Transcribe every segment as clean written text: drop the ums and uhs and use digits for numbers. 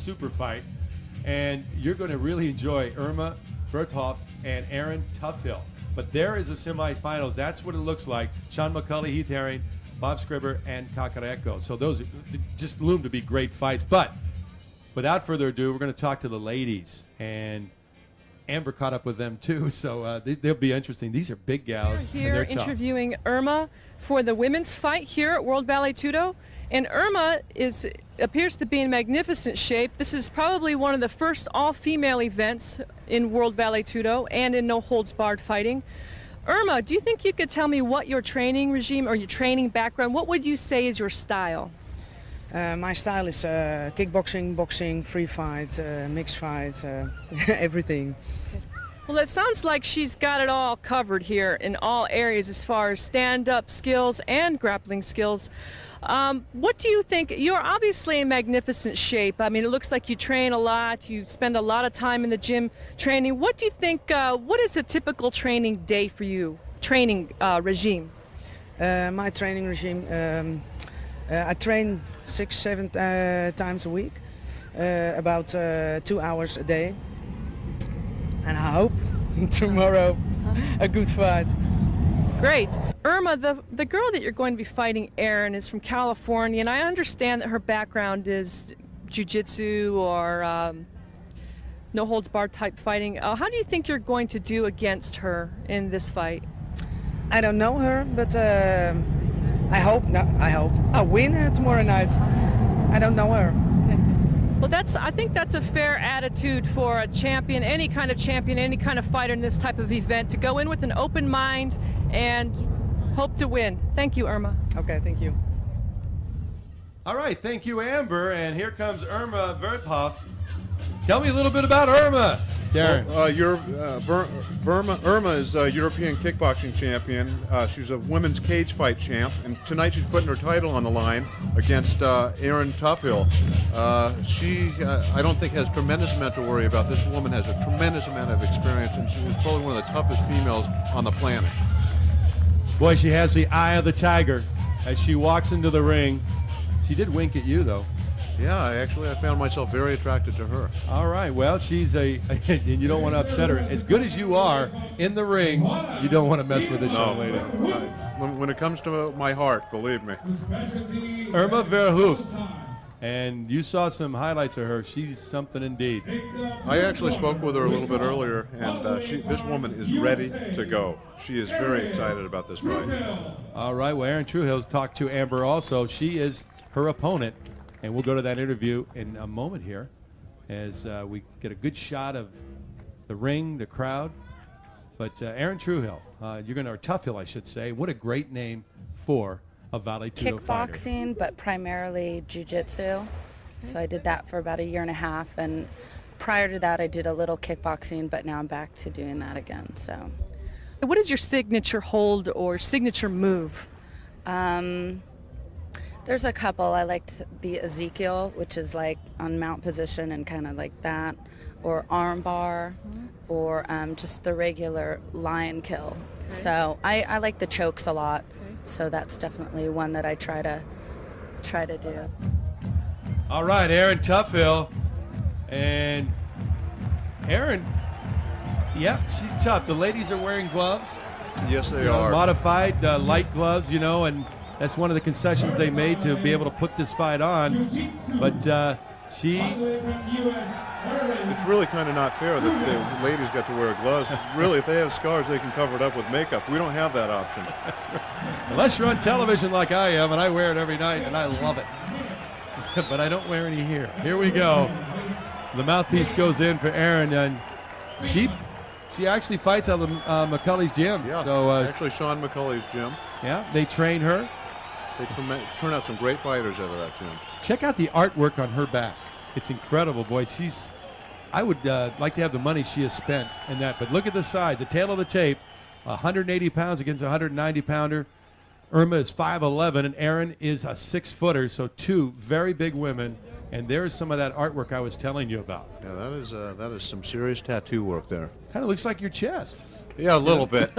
super fight, and you're going to really enjoy Irma Verhoeff and Erin Toughill. But there is a semifinals. That's what it looks like. Sean McCulley, Heath Herring, Bob Scribber, and Kakareko. So those just loom to be great fights. But without further ado, we're going to talk to the ladies. And Amber caught up with them too, so they'll be interesting. These are big gals. We're here interviewing Irma for the women's fight here at World Vale Tudo. And Irma appears to be in magnificent shape. This is probably one of the first all-female events in World Vale Tudo and in no holds barred fighting. Irma, do you think you could tell me what your training regime or your training background, what would you say is your style? My style is kickboxing, boxing, free fight, mixed fight, everything. Well, it sounds like she's got it all covered here in all areas as far as stand-up skills and grappling skills. What do you think? You're obviously in magnificent shape. I mean, it looks like you train a lot. You spend a lot of time in the gym training. What do you think, what is a typical training day for you, training regime? My training regime, I train 6-7 times a week, about 2 hours a day. And I hope tomorrow a good fight. Great. Irma, the girl that you're going to be fighting, Erin, is from California, and I understand that her background is jiu-jitsu or no-holds-barred type fighting. How do you think you're going to do against her in this fight? I don't know her, but I hope I'll win tomorrow night. I don't know her. Well, I think that's a fair attitude for a champion, any kind of fighter in this type of event, to go in with an open mind and hope to win. Thank you, Irma. Okay, thank you. All right, thank you, Amber. And here comes Irma Verhoeff. Tell me a little bit about Irma, Darren. Well, Irma is a European kickboxing champion. She's a women's cage fight champ, and tonight she's putting her title on the line against Erin Toughill. She, I don't think, has tremendous amount to worry about. This woman has a tremendous amount of experience, and she is probably one of the toughest females on the planet. Boy, she has the eye of the tiger as she walks into the ring. She did wink at you, though. Yeah, I found myself very attracted to her. All right, well, she's and you don't want to upset her. As good as you are in the ring, you don't want to mess with this young lady. When it comes to my heart, believe me. Irma Verhoeff, and you saw some highlights of her. She's something indeed. I actually spoke with her a little bit earlier, and this woman is ready to go. She is very excited about this fight. All right, well, Erin Toughill talked to Amber also. She is her opponent. And we'll go to that interview in a moment here as we get a good shot of the ring, the crowd. But Erin Toughill, or Toughill, I should say. What a great name for a Vale Tudo fighter. Kickboxing, but primarily jiu-jitsu. So I did that for about 1.5 years. And prior to that, I did a little kickboxing, but now I'm back to doing that again. So, what is your signature hold or signature move? There's a couple. I liked the Ezekiel, which is like on mount position and kind of like that, or arm bar, or just the regular lion kill. Okay. So I like the chokes a lot. Okay. So that's definitely one that I try to do. All right, Erin Toughill, and Erin, yeah, she's tough. The ladies are wearing gloves. Yes, they are. Modified light gloves, and that's one of the concessions they made to be able to put this fight on. But it's really kind of not fair that the ladies got to wear gloves. Really, if they have scars, they can cover it up with makeup. We don't have that option. Unless you're on television like I am, and I wear it every night, and I love it. But I don't wear any here. Here we go. The mouthpiece goes in for Erin, and she actually fights out of McCulley's gym. Yeah, so, actually Sean McCulley's gym. Yeah, they train her. They turn out some great fighters out of that gym. Check out the artwork on her back. It's incredible, boy. I would like to have the money she has spent in that. But look at the size, the tail of the tape, 180 pounds against a 190-pounder. Irma is 5'11", and Erin is a 6-footer, so two very big women. And there's some of that artwork I was telling you about. Yeah, that is some serious tattoo work there. Kind of looks like your chest. Yeah, a little bit.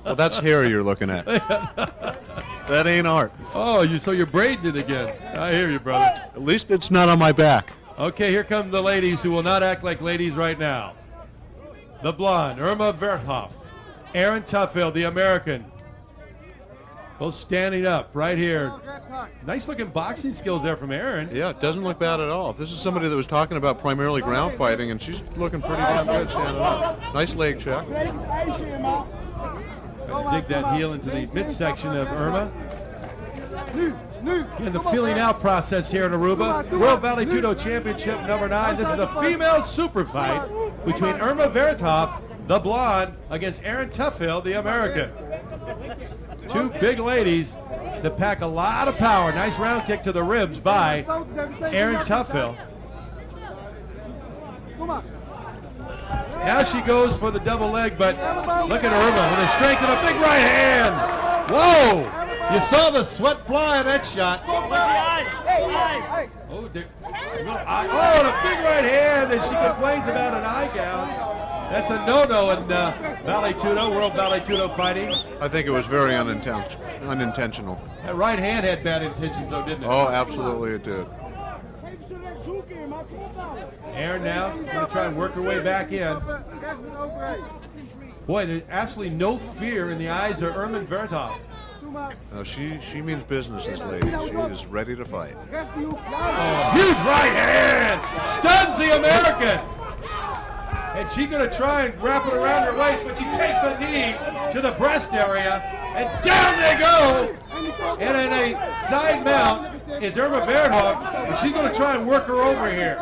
Well, that's hair you're looking at. That ain't art. Oh, so you're braiding it again. I hear you, brother. At least it's not on my back. Okay, here come the ladies who will not act like ladies right now. The blonde, Irma Verhoeff. Erin Toughill, the American. Both standing up right here. Nice looking boxing skills there from Erin. Yeah, it doesn't look bad at all. This is somebody that was talking about primarily ground fighting, and she's looking pretty damn good standing up. Nice leg check. Dig that heel into the midsection of Irma. In the feeling out process here in Aruba, World Vale Tudo Championship number 9. This is a female super fight between Irma Verhoeff, the blonde, against Erin Toughill, the American. Two big ladies that pack a lot of power. Nice round kick to the ribs by Erin Toughill. Now she goes for the double leg, but look at Irma with a strength and a big right hand. Whoa! You saw the sweat fly on that shot. Oh, and a big right hand, and she complains about an eye gouge. That's a no-no in Vale Tudo, World Vale Tudo fighting. I think it was very unintentional. That right hand had bad intentions, though, didn't it? Oh, absolutely it did. Erin now is going to try and work her way back in. Boy, there's absolutely no fear in the eyes of Irma Verhoeff. No, she means business, this lady. She is ready to fight. Oh, huge right hand! Stuns the American! And she's going to try and wrap it around her waist, but she takes a knee to the breast area, and down they go! And in a side mount is Irma Verhoeff, and she's going to try and work her over here.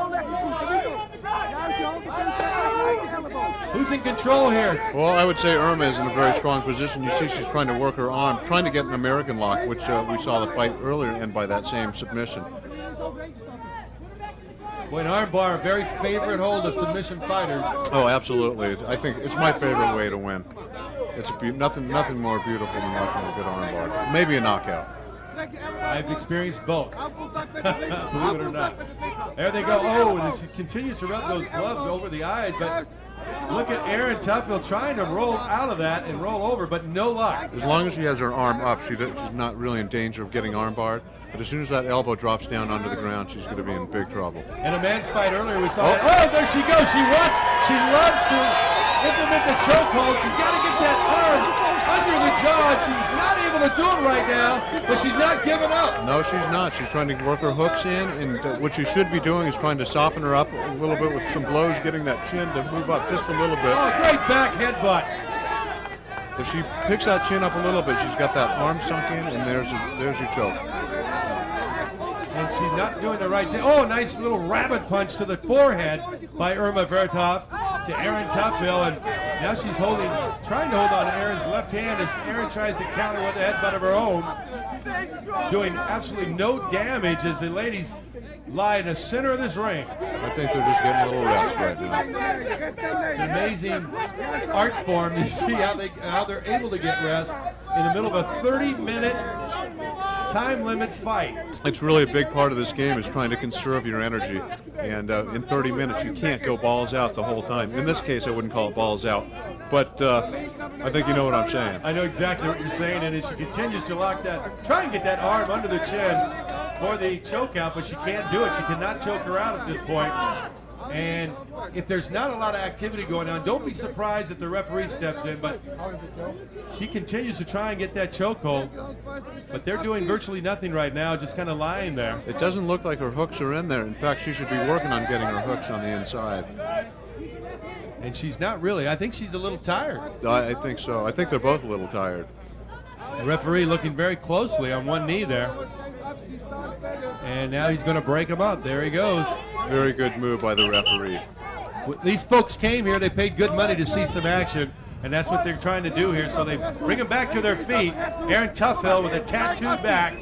Who's in control here? Well, I would say Irma is in a very strong position. You see she's trying to work her arm, trying to get an American lock, which we saw the fight earlier end by that same submission. Boy, an arm bar, a very favorite hold of submission fighters. Oh, absolutely. I think it's my favorite way to win. It's nothing more beautiful than watching a good arm bar. Maybe a knockout. I've experienced both, believe it or not. There they go. Oh, and she continues to rub those gloves over the eyes, but look at Erin Toughill trying to roll out of that and roll over, but no luck. As long as she has her arm up, she's not really in danger of getting arm barred. But as soon as that elbow drops down onto the ground, she's going to be in big trouble. In a man's fight earlier, we saw that. Oh, there she goes. She loves to implement the chokehold. She's got to get that arm under the jaw. She's not able to do it right now, but she's not giving up. No, she's not. She's trying to work her hooks in, and what she should be doing is trying to soften her up a little bit with some blows, getting that chin to move up just a little bit. Oh, great back headbutt. If she picks that chin up a little bit, she's got that arm sunk in, and there's your choke. And she's not doing the right thing. Oh, nice little rabbit punch to the forehead by Irma Verhoeff to Erin Toughill. And now she's trying to hold on to Erin's left hand as Erin tries to counter with a headbutt of her own. Doing absolutely no damage as the ladies lie in the center of this ring. I think they're just getting a little rest right now. It's an amazing art form to see how they're able to get rest in the middle of a 30-minute time limit fight. It's really a big part of this game is trying to conserve your energy, and in 30 minutes you can't go balls out the whole time. In this case I wouldn't call it balls out, but I think you know what I'm saying. I know exactly what you're saying, and as she continues to try and get that arm under the chin for the choke out, but she can't do it. She cannot choke her out at this point. And if there's not a lot of activity going on, don't be surprised if the referee steps in, but she continues to try and get that chokehold. But they're doing virtually nothing right now, just kind of lying there. It doesn't look like her hooks are in there. In fact, she should be working on getting her hooks on the inside. And she's not really. I think she's a little tired. I think so. I think they're both a little tired. The referee looking very closely on one knee there. And now he's going to break him up. There he goes. Very good move by the referee. These folks came here, they paid good money to see some action, and that's what they're trying to do here. So they bring them back to their feet. Erin Toughill with a tattooed back,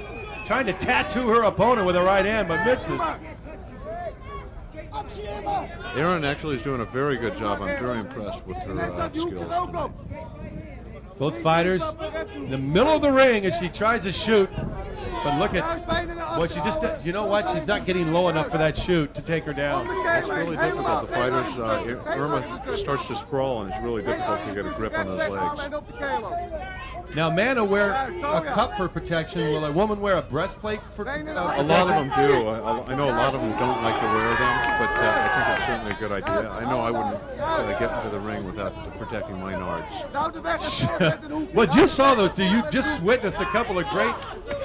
trying to tattoo her opponent with a right hand, but misses. Erin actually is doing a very good job. I'm very impressed with her skills tonight. Both fighters in the middle of the ring as she tries to shoot. But look at what she just does. You know what? She's not getting low enough for that shoot to take her down. It's really difficult. The fighters, Irma starts to sprawl, and it's really difficult to get a grip on those legs. Now, men will wear a cup for protection. Will a woman wear a breastplate for protection? A lot of them do. I know a lot of them don't like to wear them, but I think it's certainly a good idea. I know I wouldn't get into the ring without protecting my nards. What you saw, though, you just witnessed a couple of great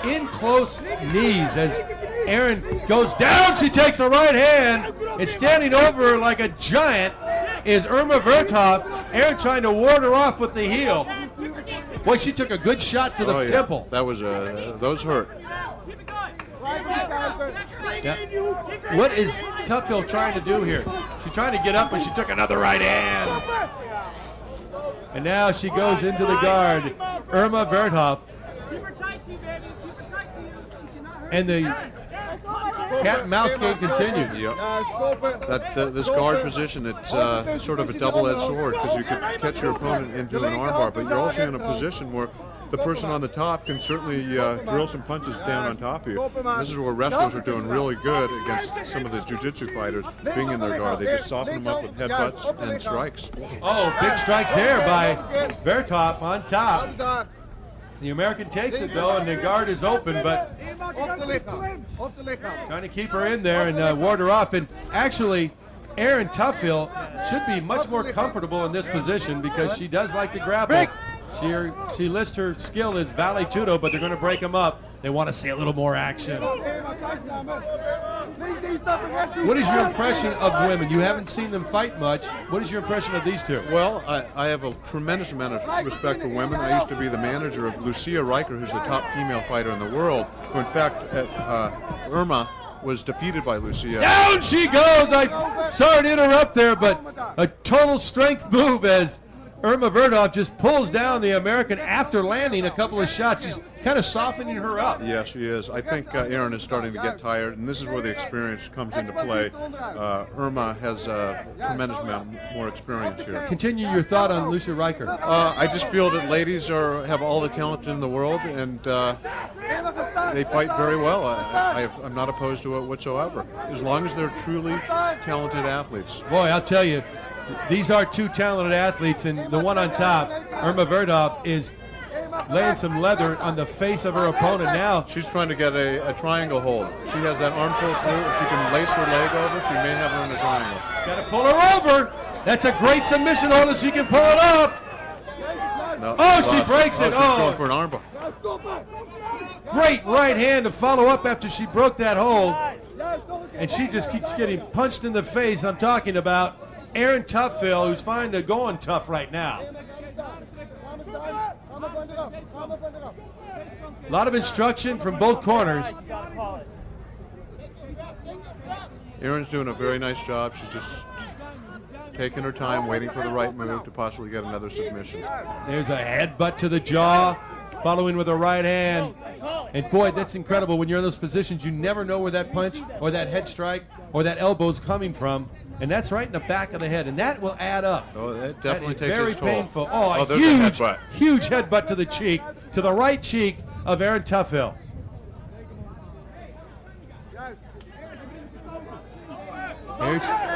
in-close knees as Erin goes down. She takes a right hand, and standing over her like a giant is Irma Verhoeff. Erin trying to ward her off with the heel. Boy, she took a good shot to the temple. That was those hurt. Yeah. What is Toughill trying to do here? She's trying to get up, but she took another right hand. And now she goes into the guard, Irma Verhoeff. And the cat and mouse game continues. Yep. This guard position, it's sort of a double-edged sword because you could catch your opponent into an armbar, but you're also in a position where the person on the top can certainly drill some punches down on top of you. And this is where wrestlers are doing really good against some of the jiu-jitsu fighters being in their guard. They just soften them up with headbutts and strikes. Oh, big strikes there by Verhoeff on top. The American takes it, though, and the guard is open, but trying to keep her in there and ward her off. And actually, Erin Toughill should be much more comfortable in this position because she does like to grapple. She lists her skill as vale tudo, but they're going to break them up. They want to see a little more action. What is your impression of women? You haven't seen them fight much. What is your impression of these two? Well, I have a tremendous amount of respect for women. I used to be the manager of Lucia Riker, who's the top female fighter in the world, who in fact Irma was defeated by Lucia. Down she goes! I'm sorry to interrupt there, but a total strength move as Irma Verhoeff just pulls down the American after landing a couple of shots. She's kind of softening her up. Yeah, she is. I think Erin is starting to get tired, and this is where the experience comes into play. Irma has a tremendous amount more experience here. Continue your thought on Lucia Riker. I just feel that ladies have all the talent in the world, and they fight very well. I'm not opposed to it whatsoever, as long as they're truly talented athletes. Boy, I'll tell you, these are two talented athletes, and the one on top, Irma Verhoeff, is laying some leather on the face of her opponent now. She's trying to get a triangle hold. She has that arm pull through. If she can lace her leg over, she may have her in a triangle. Got to pull her over. That's a great submission hold if she can pull it off. No, oh, she breaks it. She's going for an armbar. Great right hand to follow up after she broke that hold. And she just keeps getting punched in the face. I'm talking about Erin Toughill, who's finding going tough right now. A lot of instruction from both corners. Erin's doing a very nice job. She's just taking her time, waiting for the right move to possibly get another submission. There's a headbutt to the jaw, following with a right hand. And boy, that's incredible. When you're in those positions, you never know where that punch or that head strike or that elbow's coming from. And that's right in the back of the head, and that will add up. Oh, that definitely takes very its toll. Painful. Oh, there's a headbutt. Huge headbutt to the cheek, to the right cheek of Erin Toughill.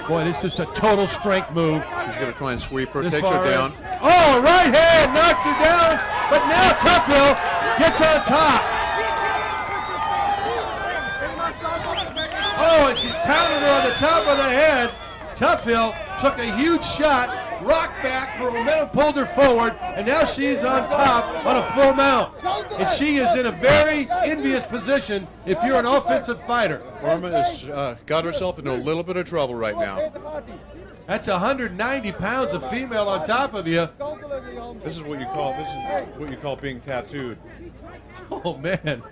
Boy, this is just a total strength move. She's going to try and sweep her, takes her down. Oh, right hand knocks her down, but now Toughill gets on top. Oh, and she's pounding her on the top of the head. Toughill took a huge shot, rocked back, her momentum pulled her forward, and now she's on top on a full mount. And she is in a very envious position if you're an offensive fighter. Irma has got herself into a little bit of trouble right now. That's 190 pounds of female on top of you. This is what you call being tattooed. Oh, man.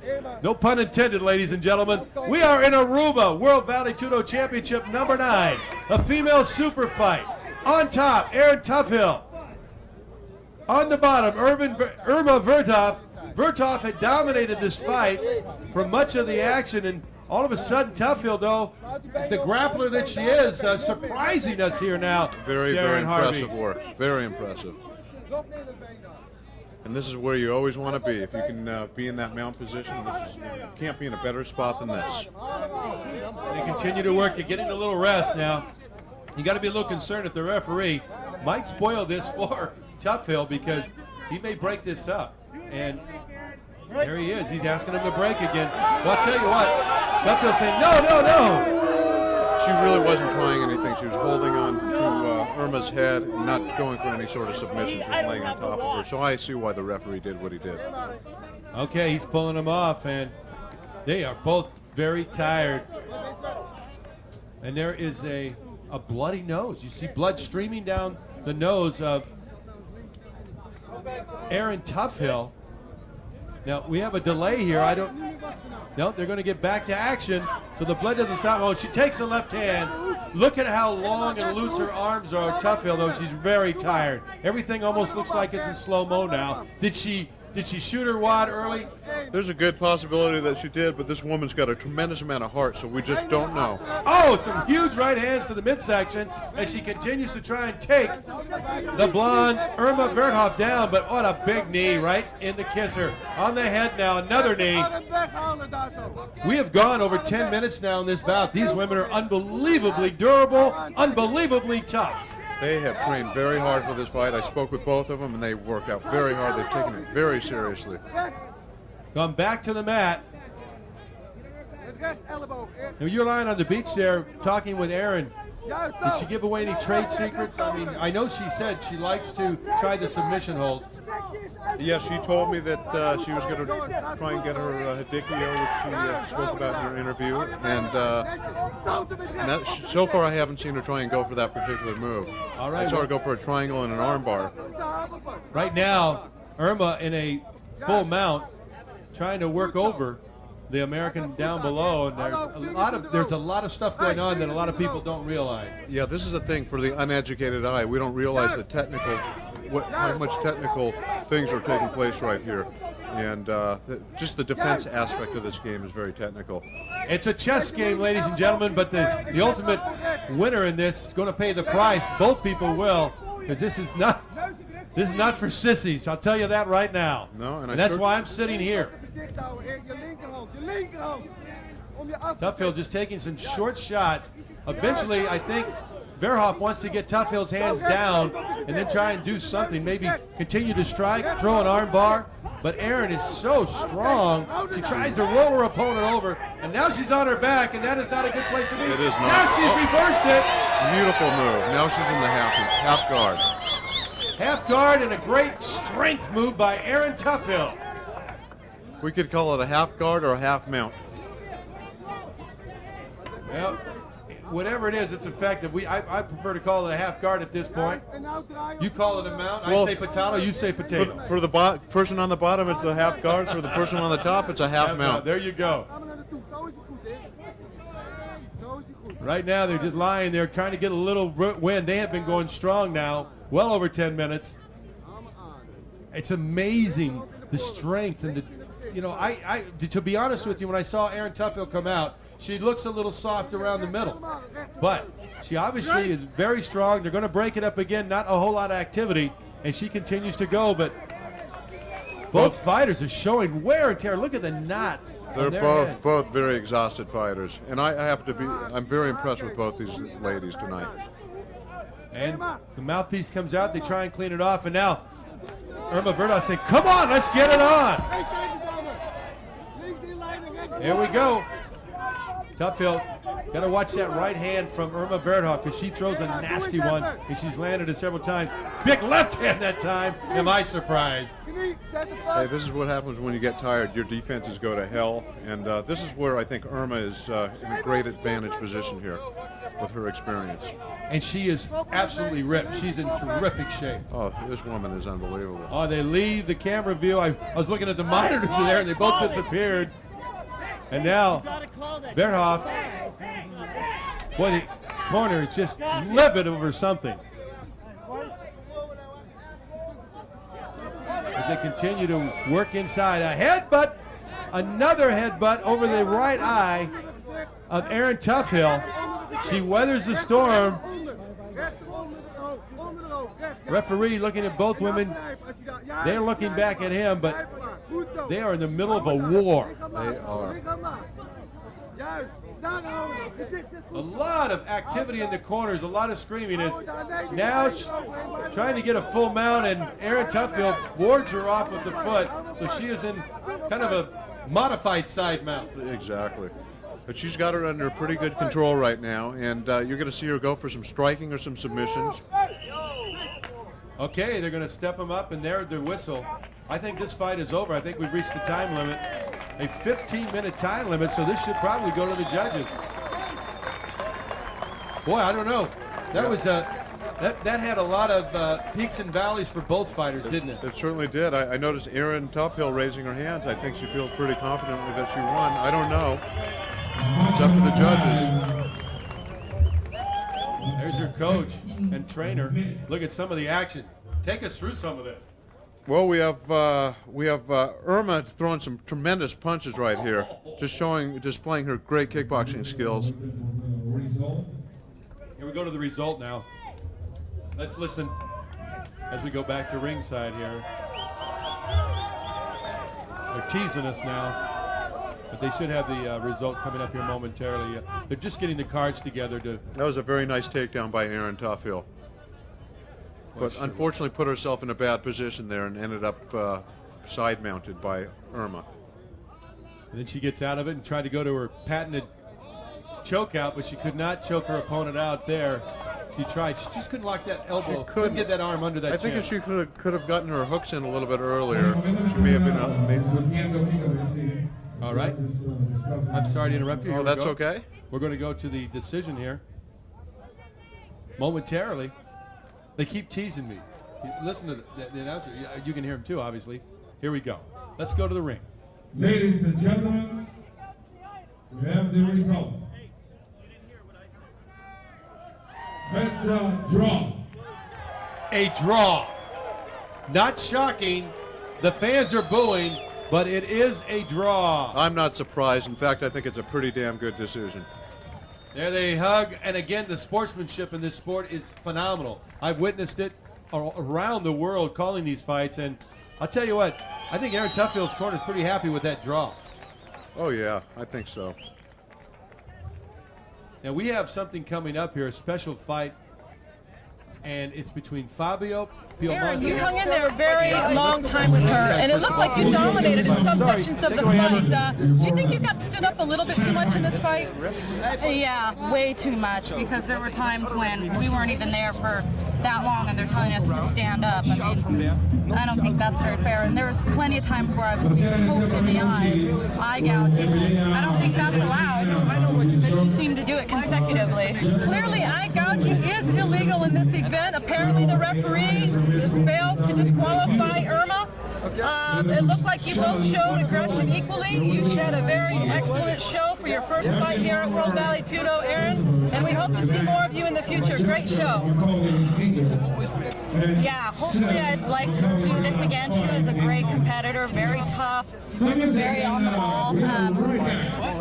No pun intended, ladies and gentlemen. We are in Aruba, World Vale Tudo Championship number 9. A female super fight. On top, Erin Toughill. On the bottom, Irma Verhoeff. Verhoeff had dominated this fight for much of the action, and all of a sudden, Toughill, though, the grappler that she is, surprising us here now. Very impressive work. Very impressive. And this is where you always want to be. If you can be in that mount position, you can't be in a better spot than this. They continue to work. They're getting a little rest now. You got to be a little concerned if the referee might spoil this for Toughill because he may break this up. And there he is. He's asking him to break again. Well, I'll tell you what. Toughill saying, no, no, no. She really wasn't trying anything. She was holding on to Irma's head and not going for any sort of submission. She was laying on top of her. So I see why the referee did what he did. Okay, he's pulling him off, and they are both very tired. And there is a bloody nose. You see blood streaming down the nose of Erin Toughill. Now, we have a delay here. No, they're going to get back to action, so the blood doesn't stop. Oh, she takes the left hand. Look at how long and loose her arms are. Toughill, though, she's very tired. Everything almost looks like it's in slow-mo now. Did she shoot her wad early? There's a good possibility that she did, but this woman's got a tremendous amount of heart, so we just don't know. Oh, some huge right hands to the midsection as she continues to try and take the blonde Irma Verhoeff down, but what a big knee right in the kisser. On the head now, another knee. We have gone over 10 minutes now in this bout. These women are unbelievably durable, unbelievably tough. They have trained very hard for this fight. I spoke with both of them, and they worked out very hard. They've taken it very seriously. Gone back to the mat. Now you're lying on the beach there talking with Erin. Did she give away any trade secrets? I mean, I know she said she likes to try the submission holds. Yeah, she told me that she was going to try and get her Hidikio, which she spoke about in her interview. And so far I haven't seen her try and go for that particular move. All right, I saw her go for a triangle and an arm bar. Right now, Irma in a full mount, trying to work over the American down below, and there's a lot of stuff going on that a lot of people don't realize. Yeah, this is the thing for the uneducated eye. We don't realize the technical, how much technical things are taking place right here, and just the defense aspect of this game is very technical. It's a chess game, ladies and gentlemen, but the ultimate winner in this is going to pay the price. Both people will, because this is not for sissies. I'll tell you that right now. No, and that's why I'm sitting here. Toughill just taking some short shots. Eventually, I think Verhoeff wants to get Toughill's hands down and then try and do something. Maybe continue to strike, throw an arm bar. But Erin is so strong. She tries to roll her opponent over, and now she's on her back, and that is not a good place to be. It is not. Now she's reversed it. Beautiful move. Now she's in the half guard. Half guard and a great strength move by Erin Toughill. We could call it a half guard or a half mount. Well, whatever it is, it's effective. I prefer to call it a half guard at this point. You call it a mount. Well, I say potato. You say potato. For the person on the bottom, it's the half guard. For the person on the top, it's a half mount. There you go. Right now, they're just lying there trying to get a little win. They have been going strong now, well over 10 minutes. It's amazing the strength and the. You know, to be honest with you, when I saw Erin Toughill come out, she looks a little soft around the middle. But she obviously is very strong. They're going to break it up again. Not a whole lot of activity, and she continues to go. But both fighters are showing wear and tear. Look at the knots. They're both very exhausted fighters, and I'm very impressed with both these ladies tonight. And the mouthpiece comes out. They try and clean it off, and now Irma Verhoeff saying, "Come on, let's get it on." There we go. Toughill, got to watch that right hand from Irma Verhoeff because she throws a nasty one, and she's landed it several times. Big left hand that time. Am I surprised? Hey, this is what happens when you get tired. Your defenses go to hell, and this is where I think Irma is in a great advantage position here with her experience. And she is absolutely ripped. She's in terrific shape. Oh, this woman is unbelievable. Oh, they leave the camera view. I was looking at the monitor there, and they both disappeared. And now, Verhoeff, boy, the corner is just livid over something. As they continue to work inside. A headbutt, another headbutt over the right eye of Erin Toughill. She weathers the storm. Referee looking at both women. They're looking back at him, but they are in the middle of a war. They are. A lot of activity in the corners, a lot of screaming. Is now trying to get a full mount, and Erin Toughill wards her off with the foot, so she is in kind of a modified side mount. Exactly. But she's got her under pretty good control right now, and you're going to see her go for some striking or some submissions. Okay, they're going to step them up, and there's the whistle. I think this fight is over. I think we've reached the time limit. A 15-minute time limit, so this should probably go to the judges. Boy, I don't know. That was that had a lot of peaks and valleys for both fighters, didn't it? It certainly did. I noticed Erin Toughill raising her hands. I think she feels pretty confidently that she won. I don't know. It's up to the judges. There's your coach and trainer. Look at some of the action. Take us through some of this. Well, we have Irma throwing some tremendous punches right here, displaying her great kickboxing skills. Here we go to the result now. Let's listen as we go back to ringside here. They're teasing us now, but they should have the result coming up here momentarily. They're just getting the cards together to. That was a very nice takedown by Erin Toughill. But unfortunately put herself in a bad position there and ended up side-mounted by Irma. And then she gets out of it and tried to go to her patented choke out, but she could not choke her opponent out there. She tried. She just couldn't lock that elbow. Couldn't get that arm under that chin. I think if she could have gotten her hooks in a little bit earlier, she may have been All right. I'm sorry to interrupt you. Oh, that's okay. We're going to go to the decision here momentarily. They keep teasing me. Listen to the announcer. You can hear him too, obviously. Here we go. Let's go to the ring. Ladies and gentlemen, we have the result. It's a draw. A draw. Not shocking. The fans are booing, but it is a draw. I'm not surprised. In fact, I think it's a pretty damn good decision. There they hug, and again, the sportsmanship in this sport is phenomenal. I've witnessed it around the world calling these fights, and I'll tell you what, I think Erin Toughill's corner is pretty happy with that draw. Oh, yeah, I think so. Now, we have something coming up here, a special fight, and it's between Fabio Erin, you hung in there a very long time with her, and it looked like you dominated in some sections of the fight. Do you think you got stood up a little bit too much in this fight? Yeah, way too much, because there were times when we weren't even there for that long and they're telling us to stand up. I mean, I don't think that's very fair. And there was plenty of times where I was being poked in the eyes, eye gouging. I don't think that's allowed, but she seemed to do it consecutively. Clearly, eye gouging is illegal in this event. Apparently, the referee failed to disqualify Irma. It looked like you both showed aggression equally. You had a very excellent show for your first fight here at World Valley Tudo, Erin, and we hope to see more of you in the future. Great show. Yeah, hopefully I'd like to do this again. She was a great competitor, very tough, very on the ball.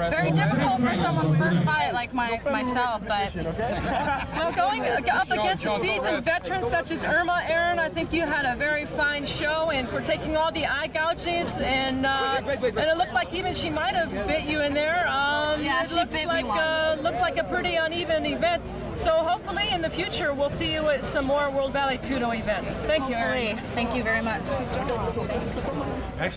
Very difficult for someone's first fight like myself, but... Well, going up against a seasoned veteran such as Irma, Erin, I think you had a very fine show, and for taking all the eye gougings, and it looked like even she might have bit you in there. Yeah, it looks like looked like a pretty uneven event. So hopefully in the future we'll see you at some more World Valley Tudo events. Thank you, Erin. Thank you very much.